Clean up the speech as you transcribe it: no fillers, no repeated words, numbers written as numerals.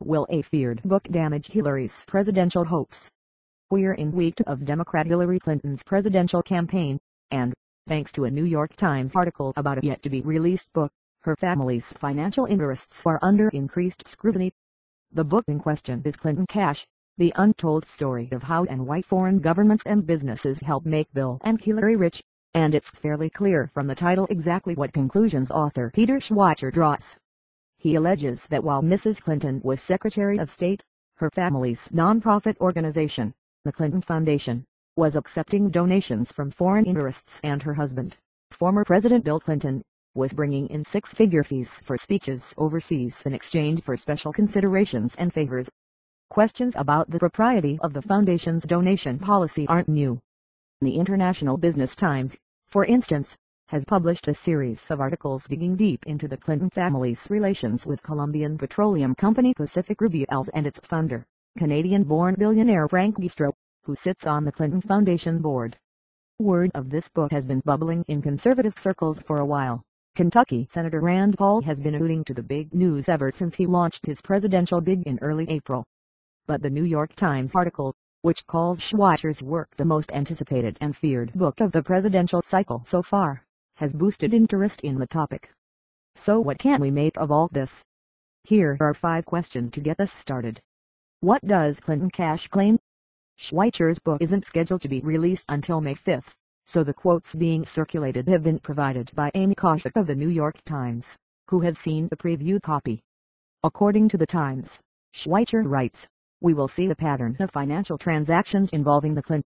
Will a feared book damage Hillary's presidential hopes? We're in week 2 of Democrat Hillary Clinton's presidential campaign, and, thanks to a New York Times article about a yet-to-be-released book, her family's financial interests are under increased scrutiny. The book in question is Clinton Cash, the untold story of how and why foreign governments and businesses help make Bill and Hillary rich, and it's fairly clear from the title exactly what conclusions author Peter Schweizer draws. He alleges that while Mrs. Clinton was Secretary of State, her family's nonprofit organization, the Clinton Foundation, was accepting donations from foreign interests, and her husband, former President Bill Clinton, was bringing in six-figure fees for speeches overseas in exchange for special considerations and favors. Questions about the propriety of the foundation's donation policy aren't new. The International Business Times, for instance, has published a series of articles digging deep into the Clinton family's relations with Colombian petroleum company Pacific Rubiales and its founder, Canadian-born billionaire Frank Bistro, who sits on the Clinton Foundation board. Word of this book has been bubbling in conservative circles for a while. Kentucky Senator Rand Paul has been alluding to the big news ever since he launched his presidential bid in early April. But the New York Times article, which calls Schweizer's work the most anticipated and feared book of the presidential cycle so far, has boosted interest in the topic. So what can we make of all this? Here are 5 questions to get us started. What does Clinton Cash claim? Schweizer's book isn't scheduled to be released until May 5, so the quotes being circulated have been provided by Amy Koshik of the New York Times, who has seen the preview copy. According to the Times, Schweizer writes, "We will see the pattern of financial transactions involving the Clintons